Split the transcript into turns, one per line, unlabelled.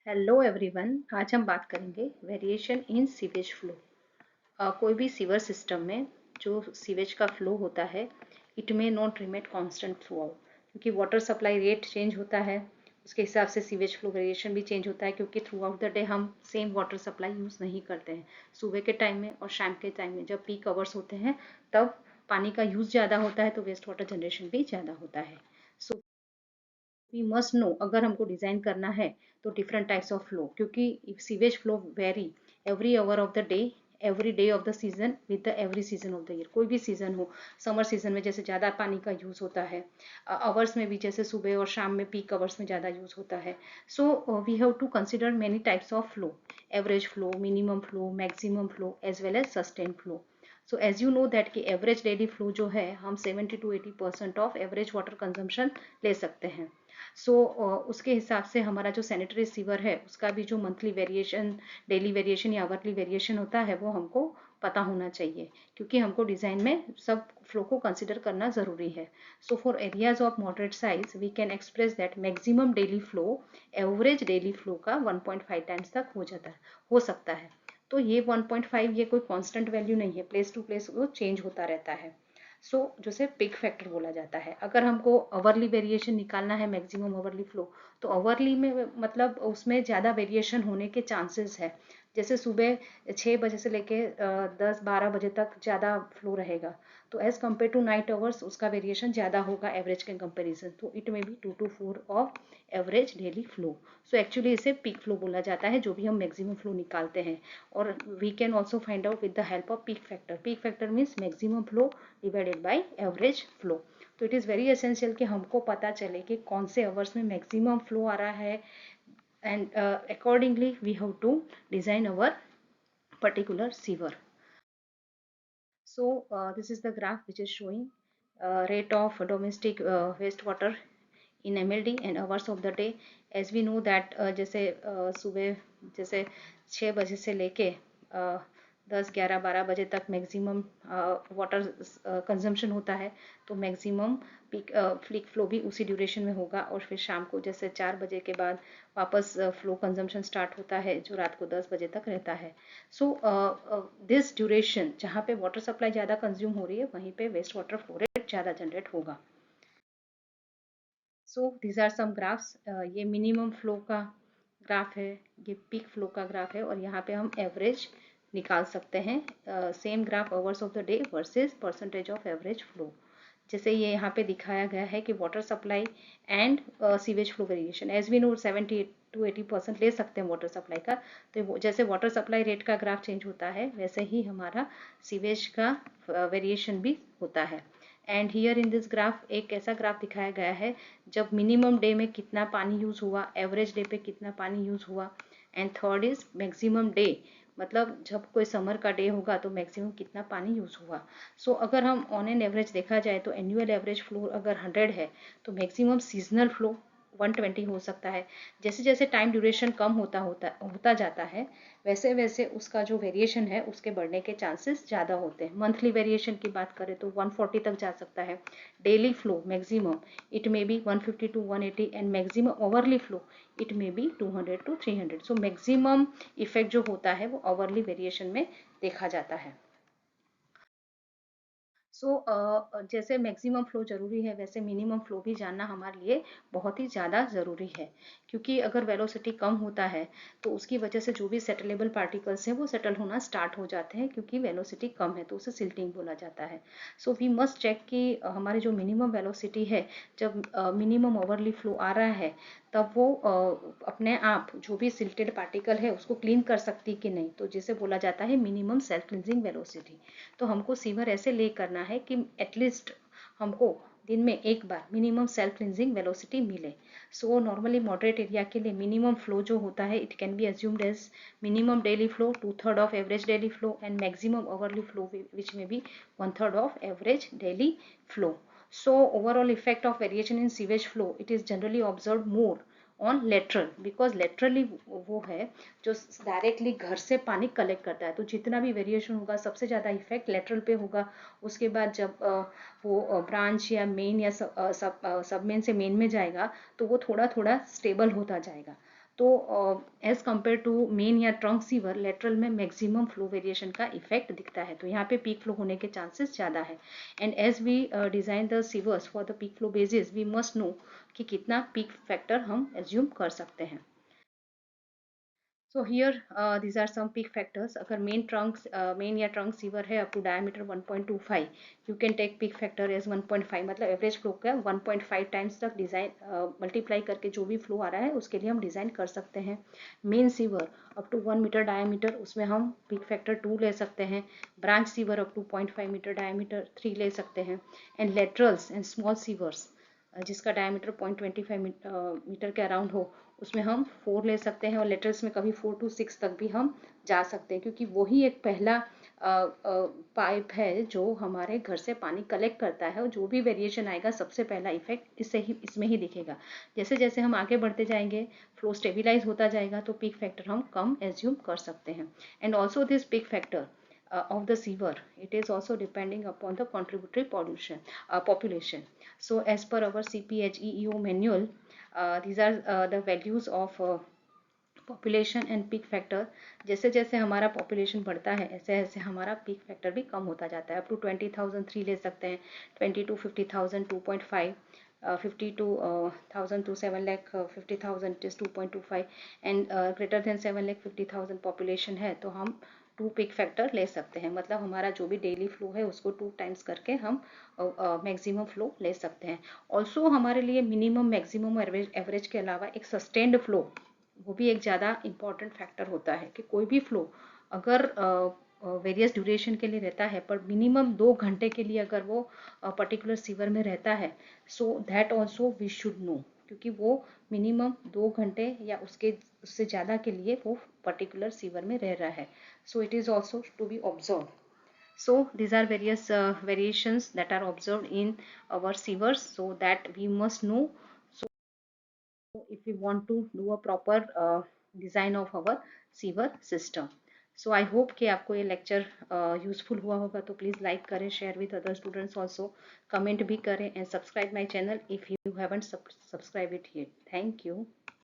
Hello everyone. आज हम बात करेंगे वेरिएशन इन सीवेज फ्लो। कोई भी सीवर सिस्टम में जो सीवेज का फ्लो होता है it may not remit constant through out, क्योंकि वाटर सप्लाई रेट चेंज होता है। उसके हिसाब से सीवेज फ्लो वेरिएशन भी चेंज होता है, क्योंकि थ्रू आउट द डे हम सेम वाटर सप्लाई यूज़ नहीं करते हैं। सुबह के टाइम में और शाम के टाइम में जब पीक आवर्स होते हैं तब पानी का यूज़ ज़्यादा होता है, तो वेस्ट वाटर जनरेशन भी ज़्यादा होता है। सो वी मस्ट नो, अगर हमको डिजाइन करना है तो डिफरेंट टाइप्स ऑफ फ्लो, क्योंकि sewage flow very every hour of the day, every day of the season with the every season of the year. कोई भी सीजन हो, समर सीजन में जैसे ज़्यादा पानी का यूज़ होता है, आवर्स में भी जैसे सुबह और शाम में पीक आवर्स में ज़्यादा यूज़ होता है। So we have to consider many types of flow: average flow, minimum flow, maximum flow, as well as sustain flow. So as you know that कि एवरेज डेली फ्लो जो है, हम 70 to 80% of average water consumption ले सकते हैं। उसके हिसाब से हमारा जो सैनिटरी सीवर है उसका भी जो मंथली वेरिएशन, डेली वेरिएशन या आवरली वेरिएशन होता है वो हमको पता होना चाहिए, क्योंकि हमको डिज़ाइन में सब फ्लो को कंसिडर करना ज़रूरी है। So for areas of moderate size we can express that maximum daily flow average daily flow का 1.5 टाइम्स तक हो सकता है। तो ये 1.5 ये कोई कांस्टेंट वैल्यू नहीं है, प्लेस टू प्लेस वो चेंज होता रहता है। जैसे पिक फैक्टर बोला जाता है। अगर हमको अवरली वेरिएशन निकालना है, मैक्सिमम अवरली फ्लो, तो अवरली में मतलब उसमें ज़्यादा वेरिएशन होने के चांसेस है। जैसे सुबह 6 बजे से लेके 10-12 बजे तक ज़्यादा फ्लो रहेगा, तो as compare to night hours उसका वेरिएशन ज़्यादा होगा एवरेज के कंपेरिजन। तो it may be 2 to 4 of average daily flow. So actually इसे पीक फ्लो बोला जाता है, जो भी हम मैक्सिमम फ्लो निकालते हैं। और we can also find out with the help of peak factor. Peak factor means maximum flow divided by average flow. तो इट इज़ वेरी एसेंशियल कि हमको पता चले कि कौन से आवर्स में मैक्सिमम फ्लो आ रहा है, and accordingly we have to design our particular sewer. This is the graph which is showing rate of domestic wastewater in MLD and hours of the day. As we know that जैसे सुबह जैसे 6 बजे से लेके 10, 11, 12 बजे तक maximum water consumption होता है, तो मैक्सिमम पीक फ्लिक फ्लो भी उसी ड्यूरेशन में होगा। और फिर शाम को जैसे 4 बजे के बाद वापस फ्लो कंजम्पशन स्टार्ट होता है, जो रात को 10 बजे तक रहता है। दिस ड्यूरेशन जहाँ पे वाटर सप्लाई ज़्यादा कंज्यूम हो रही है, वहीं पे वेस्ट वाटर फ्लो रेट ज़्यादा जनरेट होगा। These are some graphs. ये मिनिमम फ्लो का ग्राफ है, ये पीक फ्लो का ग्राफ है, और यहाँ पे हम एवरेज निकाल सकते हैं। Same graph hours of the day versus percentage of average flow. जैसे ये यहाँ पे दिखाया गया है कि water supply and sewage flow variation. As we know 70 to 80% ले सकते हैं वाटर सप्लाई का। तो जैसे वाटर सप्लाई रेट का ग्राफ चेंज होता है, वैसे ही हमारा सीवेज का वेरिएशन भी होता है। And here in this graph एक ऐसा ग्राफ दिखाया गया है जब मिनिमम डे में कितना पानी यूज़ हुआ, एवरेज डे पे कितना पानी यूज़ हुआ, and third is maximum day, मतलब जब कोई समर का डे होगा तो मैक्सिमम कितना पानी यूज़ हुआ। अगर हम ऑन एन एवरेज देखा जाए तो एनुअल एवरेज फ्लो अगर 100 है, तो मैक्सिमम सीजनल फ्लो 120 हो सकता है। जैसे जैसे टाइम ड्यूरेशन कम होता जाता है, वैसे वैसे उसका जो वेरिएशन है उसके बढ़ने के चांसेस ज़्यादा होते हैं। मंथली वेरिएशन की बात करें तो 140 तक जा सकता है। Daily flow maximum it may be 150 to 180, and maximum hourly flow it may be 200 to 300। Maximum effect जो होता है वो ओवरली वेरिएशन में देखा जाता है। जैसे मैक्सिमम फ्लो ज़रूरी है, वैसे मिनिमम फ्लो भी जानना हमारे लिए बहुत ही ज़्यादा ज़रूरी है, क्योंकि अगर वेलोसिटी कम होता है तो उसकी वजह से जो भी सेटलेबल पार्टिकल्स हैं वो सेटल होना स्टार्ट हो जाते हैं, क्योंकि वेलोसिटी कम है तो उसे सिल्टिंग बोला जाता है। वी मस्ट चेक कि हमारे जो मिनिमम वेलोसिटी है, जब मिनिमम ओवरली फ्लो आ रहा है, तब वो अपने आप जो भी सिल्टेड पार्टिकल है उसको क्लीन कर सकती कि नहीं, तो जिसे बोला जाता है मिनिमम सेल्फ क्लींजिंग वेलोसिटी। तो हमको सीवर ऐसे ले करना है कि एटलीस्ट हमको दिन में एक बार मिनिमम सेल्फ क्लींजिंग वेलोसिटी मिले। नॉर्मली मॉडरेट एरिया के लिए मिनिमम फ्लो जो होता है it can be assumed as minimum daily flow 2/3 of average daily flow, and maximum hourly flow which may be 1/3 of average daily flow. Overall effect of variation in sewage flow, it is generally observed more on lateral, because laterally वो है जो directly घर से पानी collect करता है, तो जितना भी वेरिएशन होगा सबसे ज़्यादा इफेक्ट लेटरल पे होगा। उसके बाद जब वो ब्रांच या मेन या सब मेन से मेन में जाएगा तो वो थोड़ा थोड़ा स्टेबल होता जाएगा। तो एज कंपेयर टू मेन या ट्रंक सीवर, लेटरल में मैक्सिमम फ्लो वेरिएशन का इफेक्ट दिखता है, तो यहाँ पे पीक फ्लो होने के चांसेस ज़्यादा है। And as we design the sewers for the peak flow basis, we must know कि कितना पीक फैक्टर हम एज्यूम कर सकते हैं। So here these are some peak factors. अगर मेन या ट्रंक सीवर है up to diameter 1.25, you can take peak factor as 1.5, मतलब एवरेज फ्लो का 1.5 टाइम्स तक डिजाइन मल्टीप्लाई करके जो भी फ्लो आ रहा है उसके लिए हम डिजाइन कर सकते हैं। Main sewer up to 1 metre diameter, उसमें हम पीक फैक्टर 2 ले सकते हैं। Branch sewer up to 0.5 metre diameter 3 ले सकते हैं। And laterals and small sewers जिसका डायमीटर 0.25 मीटर के अराउंड हो, उसमें हम 4 ले सकते हैं। और लेटर्स में कभी 4 to 6 तक भी हम जा सकते हैं, क्योंकि वही एक पहला पाइप है जो हमारे घर से पानी कलेक्ट करता है, और जो भी वेरिएशन आएगा सबसे पहला इफेक्ट इसमें ही दिखेगा। जैसे जैसे हम आगे बढ़ते जाएंगे, फ्लो स्टेबिलाईज होता जाएगा, तो पीक फैक्टर हम कम एज्यूम कर सकते हैं। And also this peak factor of the sewer, it is also depending upon the contributory population. So as per our CPHEEO manual, these are the values of population and peak factor. जैसे जैसे हमारा population बढ़ता है ऐसे ऐसे हमारा peak factor भी कम होता जाता है। अप टू 20,000 3 ले सकते हैं, 20 to 50,000 2.5, 50 to 1000 to 7 lakh 50,000 it is 2.25, and greater than 7 lakh 50,000 population है तो हम 2 पीक फैक्टर ले सकते हैं। मतलब हमारा जो भी डेली फ्लो है उसको 2 टाइम्स करके हम मैक्सिमम फ्लो ले सकते हैं। ऑल्सो हमारे लिए मिनिमम मैक्सिमम एवरेज के अलावा एक सस्टेन्ड फ्लो, वो भी एक ज़्यादा इम्पॉर्टेंट फैक्टर होता है कि कोई भी फ्लो अगर वेरियस ड्यूरेशन के लिए रहता है पर मिनिमम 2 घंटे के लिए अगर वो पर्टिकुलर सीवर में रहता है, so that also we should know, क्योंकि वो मिनिमम 2 घंटे या उससे ज़्यादा के लिए वो पर्टिकुलर सीवर में रह रहा है। So it is also to be observe. So these are various variations that are observed in our sewers, so that we must know. So if we want to do a proper design of our sewer system. So I hope कि आपको ये lecture useful हुआ होगा, तो please like करें, share with other students also, comment भी करें, and subscribe my channel if you haven't subscribe it here. Thank you.